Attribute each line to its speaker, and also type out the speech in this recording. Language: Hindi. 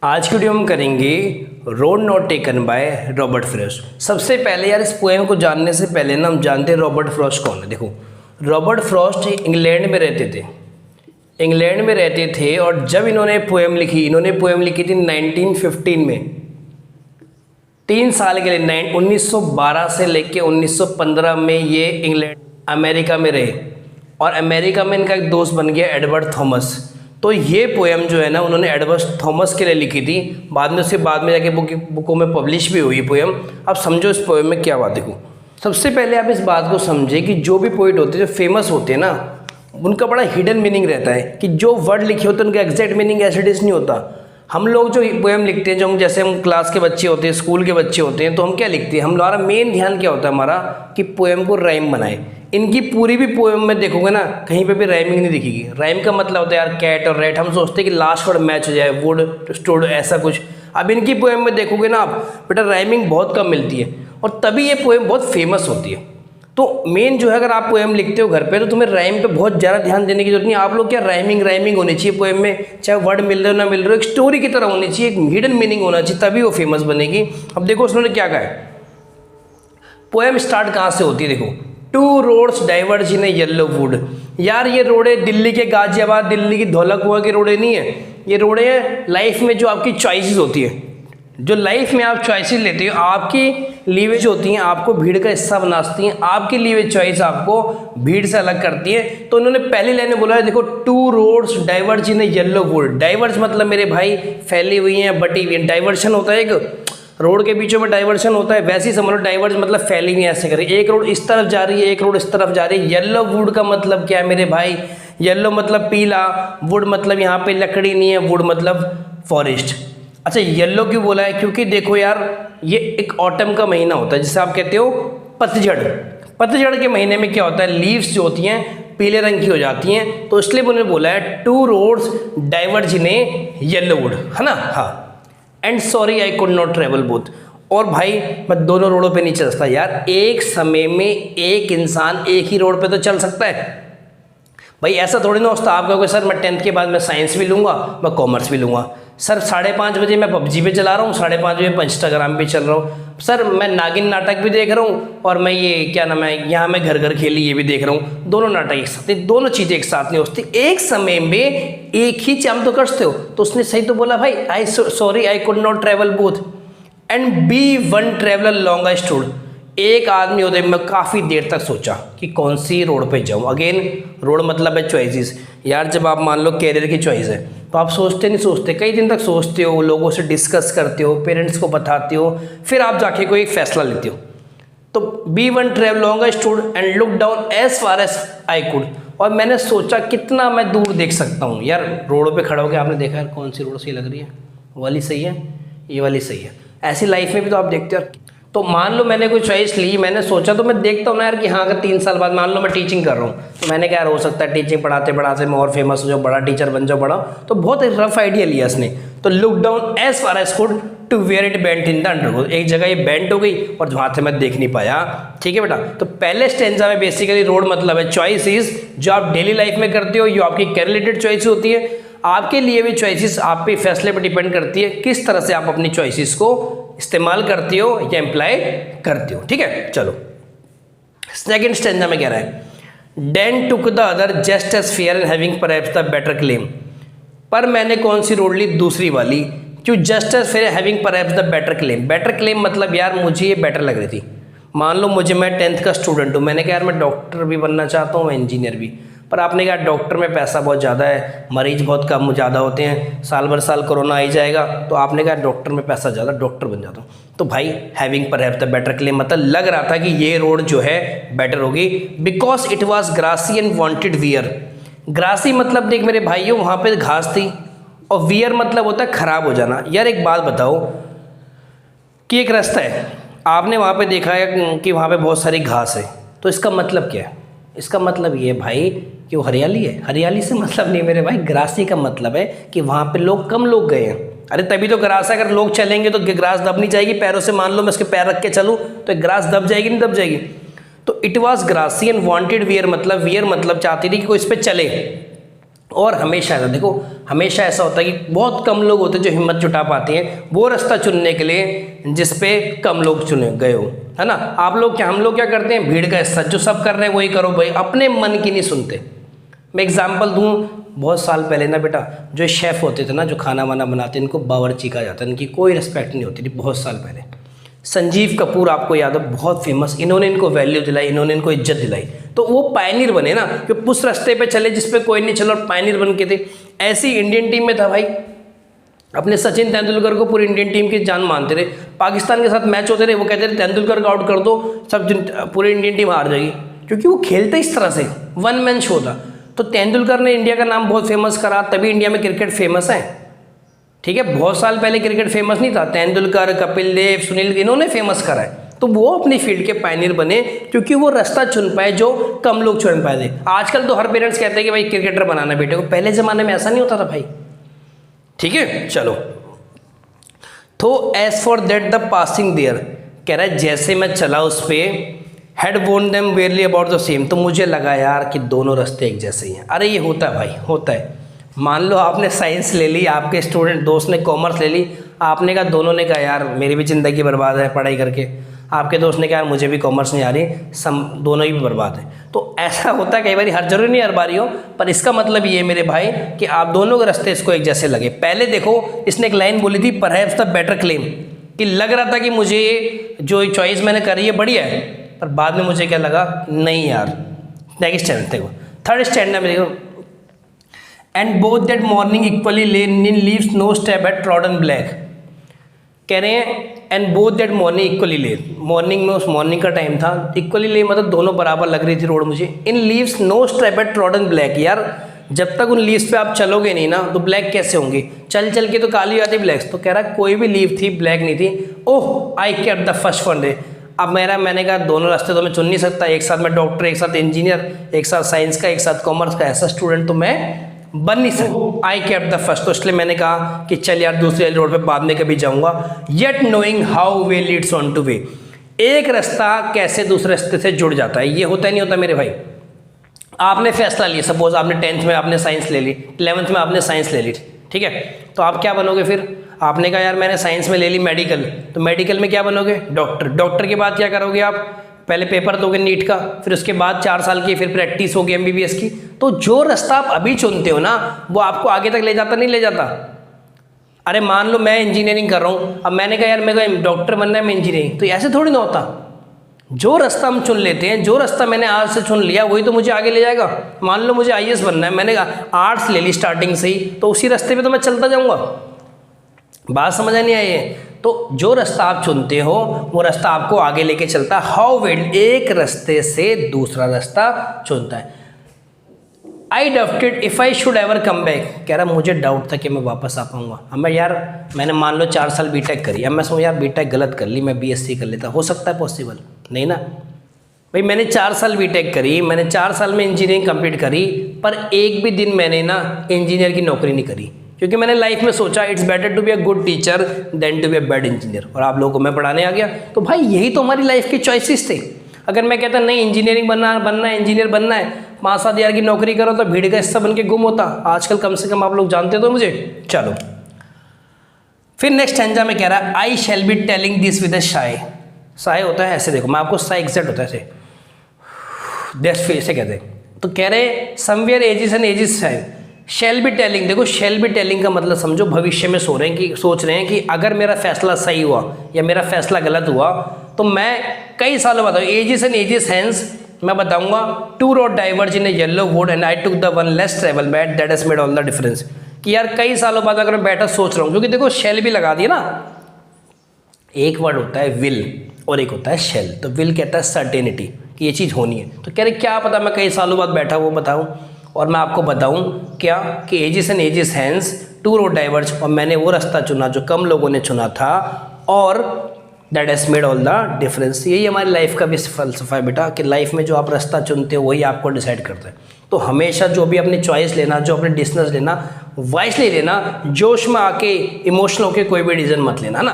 Speaker 1: आज की वीडियो हम करेंगे road not taken by Robert Frost. सबसे पहले यार इस पोएम को जानने से पहले ना हम जानते हैं रॉबर्ट फ्रॉस्ट कौन है। देखो, रॉबर्ट फ्रॉस्ट इंग्लैंड में रहते थे और जब इन्होंने पोएम लिखी थी 1915 में। 3 साल के लिए 1912 से लेके 1915 में ये इंग्लैंड अमेरिका में रहे और अमेरिका में इनका एक दोस्त बन गया एडवर्ड थॉमस। तो ये पोएम जो है ना उन्होंने एडवर्ड थॉमस के लिए लिखी थी। बाद में जाके बुकों में पब्लिश भी हुई पोएम। अब समझो इस पोएम में क्या बात। देखो, सबसे पहले आप इस बात को समझे कि जो भी पोइट होते हैं, जो फेमस होते हैं ना, उनका बड़ा हिडन मीनिंग रहता है कि जो वर्ड लिखे होते हैं उनका exact meaning as it is नहीं होता। हम लोग जो पोएम लिखते हैं, जो जैसे हम क्लास के बच्चे होते हैं, स्कूल के बच्चे होते हैं, तो हम क्या लिखते हैं, हमारा मेन ध्यान क्या होता है हमारा कि पोएम को राइम बनाए। इनकी पूरी भी पोएम में देखोगे ना कहीं पे भी राइमिंग नहीं दिखेगी। राइम का मतलब होता है यार कैट और रेट, हम सोचते हैं कि लास्ट वर्ड मैच हो जाए, वुड स्टूड ऐसा कुछ। अब इनकी पोएम में देखोगे ना आप बेटा राइमिंग बहुत कम मिलती है और तभी ये पोएम बहुत फेमस होती है। तो मेन जो है, अगर आप पोएम लिखते हो घर पे तो तुम्हें राइम पे बहुत ज़्यादा ध्यान देने की जरूरत नहीं। आप लोग क्या राइमिंग होनी चाहिए पोएम में, चाहे वर्ड मिल रहे हो ना मिल रहे हो, एक स्टोरी की तरह होनी चाहिए, एक हिडन मीनिंग होना चाहिए, तभी वो फेमस बनेगी। अब देखो उसने क्या कहा है। पोएम स्टार्ट कहाँ से होती है, देखो, 2 roads diverge in a yellow would. यार ये रोडें दिल्ली के गाजियाबाद, दिल्ली की धौलकुआं की रोडें नहीं है, ये रोडें हैं लाइफ में जो आपकी चॉइसेस होती है, जो लाइफ में आप चॉइसेस लेते हो, आपकी लीवेज होती हैं, आपको भीड़ का हिस्सा बनाती हैं, आपकी लीवेज चॉइस आपको भीड़ से अलग करती है। तो उन्होंने पहली लाइन में बोला है, देखो 2 roads diverge in a yellow would. Diverge मतलब मेरे भाई फैली हुई हैं, बटी हुई हैं। डाइवर्शन होता है एक रोड के बीचों में डाइवर्शन होता है, वैसे ही समझ लो डाइवर्ज मतलब फैली हुई ऐसे करें। एक रोड इस तरफ जा रही है, एक रोड इस तरफ जा रही है। येलो वुड का मतलब क्या है मेरे भाई, येलो मतलब पीला, वुड मतलब यहाँ पे लकड़ी नहीं है, वुड मतलब फॉरेस्ट। अच्छा, येलो क्यों बोला है, क्योंकि देखो यार ये एक ऑटम का महीना होता है जिसे आप कहते हो पतझड़। पतझड़ के महीने में क्या होता है, लीव्स जो होती हैं पीले रंग की हो जाती हैं, तो इसलिए उन्होंने बोला है 2 roads diverge in a yellow would, है ना। हाँ, and sorry I could not travel both. और भाई मैं दोनों रोडों पे नहीं चल सकता यार। एक समय में एक इंसान एक ही रोड पे तो चल सकता है भाई, ऐसा थोड़ी ना होता। आप कहोगे सर मैं 10th के बाद मैं साइंस भी लूँगा, मैं कॉमर्स भी लूँगा। सर 5:30 बजे मैं PUBG पे चला रहा हूँ, 5:30 बजे मैं इंस्टाग्राम पे चल रहा हूँ। सर मैं नागिन नाटक भी देख रहा हूँ और मैं ये क्या नाम है यहाँ मैं घर घर खेली ये भी देख रहा हूँ। दोनों नाटक एक साथ, दोनों चीज़ें एक साथ नहीं होती। एक समय में एक ही काम तो करते हो। तो उसने सही तो बोला भाई, I could not travel both and be one traveller long I stood. एक आदमी होते मैं काफ़ी देर तक सोचा कि कौन सी रोड पे जाऊँ। अगेन रोड मतलब है चॉइसेस। यार जब आप मान लो कैरियर की चॉइस है तो आप सोचते कई दिन तक सोचते हो, लोगों से डिस्कस करते हो, पेरेंट्स को बताते हो, फिर आप जाके कोई फैसला लेते हो। तो be one travel long I stood and look down as far as I could. और मैंने सोचा कितना मैं दूर देख सकता हूँ। यार रोडों पे खड़ा होकर आपने देखा यार कौन सी रोड सही लग रही है, वो वाली सही है, ये वाली सही है। ऐसी लाइफ में भी तो आप देखते हो। तो मान लो मैंने कोई चॉइस ली, मैंने सोचा तो मैं देखता हूँ ना यार कि हाँ अगर 3 साल बाद मान लो मैं टीचिंग कर रहा हूँ तो मैंने क्या हो सकता है टीचिंग पढ़ाते पढ़ाते मैं और फेमस हो जाऊँ, बड़ा टीचर बन जाऊँ बड़ा। तो बहुत रफ आइडिया लिया इसने। तो look down as far as could to where it bent in the undergrowth. एक जगह ये बेंट हो गई और वहाँ से मैं देख नहीं पाया। ठीक है बेटा। तो पहले स्टेंजा में बेसिकली रोड मतलब है चॉइसेस जो आप डेली लाइफ में करते हो, ये आपकी कैरियर रिलेटेड चॉइस होती है। आपके लिए भी चॉइसेस आप पे फैसले पर डिपेंड करती है किस तरह से आप अपनी चॉइसेस को इस्तेमाल करते हो या एम्प्लाई करते हो। ठीक है, चलो सेकंड स्टेंजा में कह रहा है, then took the other just as fair and having perhaps the better claim. पर मैंने कौन सी रोड ली, दूसरी वाली, क्यों, just as fair having perhaps the better claim. Better claim मतलब यार मुझे ये बेटर लग रही थी। मान लो मैं 10th का स्टूडेंट हूँ, मैंने कहा यार मैं डॉक्टर भी बनना चाहता हूँ, मैं इंजीनियर भी। पर आपने कहा डॉक्टर में पैसा बहुत ज़्यादा है, मरीज बहुत कम ज़्यादा होते हैं, साल भर साल कोरोना आ ही जाएगा, तो आपने कहा डॉक्टर में पैसा ज़्यादा, डॉक्टर बन जाता हूँ। तो भाई having perhaps the better claim मतलब लग रहा था कि ये रोड जो है बेटर होगी, because it was grassy and wanted wear. Grassy मतलब देख मेरे भाइयों वहाँ पर घास थी, और वियर मतलब होता है ख़राब हो जाना। यार एक बात बताओ कि एक रास्ता है, आपने वहाँ पे देखा है कि वहाँ पे बहुत सारी घास है, तो इसका मतलब क्या है, इसका मतलब ये है भाई कि वो हरियाली है। हरियाली से मतलब नहीं मेरे भाई, ग्रासी का मतलब है कि वहाँ पे कम लोग गए हैं। अरे तभी तो ग्रास है, अगर लोग चलेंगे तो ग्रास दब नहीं जाएगी पैरों से। मान लो मैं उसके पैर रख के चलूँ तो ग्रास दब जाएगी नहीं दब जाएगी। तो it was grassy and wanted wear मतलब चाहती थी कि कोई इस पर चले, और हमेशा ऐसा देखो, हमेशा ऐसा होता है कि बहुत कम लोग होते हैं जो हिम्मत जुटा पाते हैं वो रास्ता चुनने के लिए जिस पे कम लोग चुने गए हो, है ना। आप लोग क्या, हम लोग क्या करते हैं, भीड़ का हिस्सा, जो सब कर रहे हैं वही करो भाई, अपने मन की नहीं सुनते। मैं एग्जांपल दूं, बहुत साल पहले ना बेटा जो शेफ़ होते थे ना, जो खाना वाना बनाते, इनको बावर्ची कहा जाता है, इनकी कोई रिस्पेक्ट नहीं होती थी बहुत साल पहले। संजीव कपूर आपको याद है, बहुत फेमस, इन्होंने इनको वैल्यू दिलाई, इन्होंने इनको इज्जत दिलाई, तो वो पायनियर बने ना, कि उस रास्ते पे चले जिस पे कोई नहीं चला और पायनियर बन के थे। ऐसी इंडियन टीम में था भाई, अपने सचिन तेंदुलकर को पूरी इंडियन टीम की जान मानते थे। पाकिस्तान के साथ मैच होते थे, वो कहते थे तेंदुलकर को आउट कर दो, सब पूरी इंडियन टीम हार जाएगी, क्योंकि वो खेलते इस तरह से, वन मैन शो था। तो तेंदुलकर ने इंडिया का नाम बहुत फेमस करा, तभी इंडिया में क्रिकेट फेमस है, ठीक है। बहुत साल पहले क्रिकेट फेमस नहीं था, तेंदुलकर, कपिल देव, सुनील, इन्होंने फेमस करा है। तो वो अपनी फील्ड के पायनियर बने क्योंकि वो रास्ता चुन पाए जो कम लोग चुन पाए थे। आजकल तो हर पेरेंट्स कहते हैं कि भाई क्रिकेटर बनाना बेटे को, पहले ज़माने में ऐसा नहीं होता था भाई, ठीक है। चलो, तो as for that the passing there, कह रहा है जैसे मैं चला उस पर, हैड वोन देम वेरली अबाउट द सेम, तो मुझे लगा यार कि दोनों रास्ते एक जैसे ही हैं। अरे ये होता है भाई, होता है। मान लो आपने साइंस ले ली, आपके स्टूडेंट दोस्त ने कॉमर्स ले ली, आपने कहा, दोनों ने कहा यार मेरी भी ज़िंदगी बर्बाद है पढ़ाई करके, आपके दोस्त ने कहा यार मुझे भी कॉमर्स नहीं आ रही, दोनों ही बर्बाद है। तो ऐसा होता है कई बार, हर जरूरी नहीं हर बारी हो, पर इसका मतलब ये मेरे भाई कि आप दोनों के रास्ते इसको एक जैसे लगे। पहले देखो इसने एक लाइन बोली थी, परहैप्स द बेटर क्लेम, कि लग रहा था कि मुझे जो चॉइस मैंने करी है बढ़िया है, पर बाद में मुझे क्या लगा, नहीं यार। नेक्स्ट स्टैंड देखो, थर्ड स्टैंड में देखो, and both that morning equally lay in leaves no step eight trodden black, कह रहे हैं and both that morning equally lay, morning में उस मॉर्निंग का टाइम था, इक्वली ले मतलब दोनों बराबर लग रही थी रोड मुझे। In leaves no step eight trodden black, यार जब तक उन लीव्स पे आप चलोगे नहीं ना तो ब्लैक कैसे होंगे, चल चल के तो काली आती ब्लैक्स। तो कह रहा है कोई भी लीव थी ब्लैक नहीं थी। Oh I kept the first one day, अब मैंने कहा दोनों रास्ते तो मैं चुन नहीं सकता, एक साथ मैं डॉक्टर, एक साथ इंजीनियर, एक साथ साइंस का, एक साथ कॉमर्स का, ऐसा स्टूडेंट तो मैं बन नहीं सकता। आई केप्ट द फर्स्ट, तो इसलिए मैंने कहा कि चल यार दूसरी रोड पे बाद में कभी जाऊंगा। Yet knowing how way Leeds on two way, एक रास्ता कैसे दूसरे रास्ते से जुड़ जाता है, ये होता नहीं होता मेरे भाई। आपने फैसला लिया, सपोज आपने 10th में आपने साइंस ले ली, 11th में आपने साइंस ले ली, ठीक है, तो आप क्या बनोगे फिर? आपने कहा यार मैंने साइंस में ले ली मेडिकल, तो मेडिकल में क्या बनोगे? डॉक्टर। डॉक्टर के बाद क्या करोगे आप? पहले पेपर दोगे नीट का, फिर उसके बाद 4 साल की फिर प्रैक्टिस होगी MBBS की। तो जो रास्ता आप अभी चुनते हो ना वो आपको आगे तक ले जाता नहीं ले जाता। अरे मान लो मैं इंजीनियरिंग कर रहा हूँ, अब मैंने कहा यार मेरे को डॉक्टर बनना है, मैं इंजीनियरिंग, तो ऐसे थोड़ी ना होता। जो रास्ता हम चुन लेते हैं, जो रास्ता मैंने आज से चुन लिया वही तो मुझे आगे ले जाएगा। मान लो मुझे IAS बनना है, मैंने आर्ट्स ले ली स्टार्टिंग से ही, तो उसी रास्ते पे तो मैं चलता जाऊंगा। बात समझ नहीं आई है? तो जो रास्ता आप चुनते हो वो रास्ता आपको आगे लेके चलता है। हाउ वेल, एक रास्ते से दूसरा रास्ता चुनता है। आई doubted if I should ever come back, कह रहा मुझे डाउट था कि मैं वापस आ पाऊंगा। अब मैं यार मैंने मान लो 4 साल बीटेक करी, अब मैं समझ यार बीटेक गलत कर ली, मैं BSc कर लेता, हो सकता है पॉसिबल? नहीं ना भाई, मैंने 4 साल बीटेक करी, मैंने 4 साल में इंजीनियरिंग कंप्लीट करी, पर एक भी दिन मैंने ना इंजीनियर की नौकरी नहीं करी, क्योंकि मैंने लाइफ में सोचा it's better to be a good teacher than to be a bad engineer, और आप लोगों को मैं पढ़ाने आ गया। तो भाई यही तो हमारी लाइफ की चॉइसेस थे। अगर मैं कहता नहीं इंजीनियरिंग बनना है, इंजीनियर बनना है, 5-7 हज़ार की नौकरी करो, तो भीड़ का हिस्सा बन के गुम होता। आजकल कम से कम आप लोग जानते तो मुझे। चलो फिर नेक्स्ट स्टैंजा में कह रहा है I shall be telling this with a sigh. Sigh होता है ऐसे, देखो मैं आपको शाय एग्जैक्ट होता है ऐसे, दैट्स फेस से कहते हैं। तो कह रहे somewhere ages and ages shy shall be telling. देखो शैल बी टेलिंग का मतलब समझो भविष्य में सोच रहे हैं कि अगर मेरा फैसला सही हुआ या मेरा फैसला गलत हुआ तो मैं कई सालों बाद, एजिस एंड एजिस हैंस, मैं बताऊंगा two road diverge in a yellow wood and I took the one less travel bad that has made all the difference. कि यार कई सालों बाद अगर मैं बैठा सोच रहा हूँ, क्योंकि देखो शैल भी लगा दिया ना, एक वर्ड होता है विल और एक होता है शैल। तो विल कहता है सर्टेनिटी कि ये चीज़ होनी है, तो कह रहे क्या पता मैं कई सालों बाद बैठा वो बताऊँ, और मैं आपको बताऊं क्या कि ages and ages hence two road diverge, और मैंने वो रास्ता चुना जो कम लोगों ने चुना था, और that has made all the difference. यही हमारी लाइफ का भी फलसफा है बेटा, कि लाइफ में जो आप रास्ता चुनते हो वही आपको डिसाइड करता है। तो हमेशा जो भी अपनी चॉइस लेना, जो अपने डिसीजन लेना, वाइसली लेना, जोश में आके इमोशनल होके कोई भी डिसीजन मत लेना ना।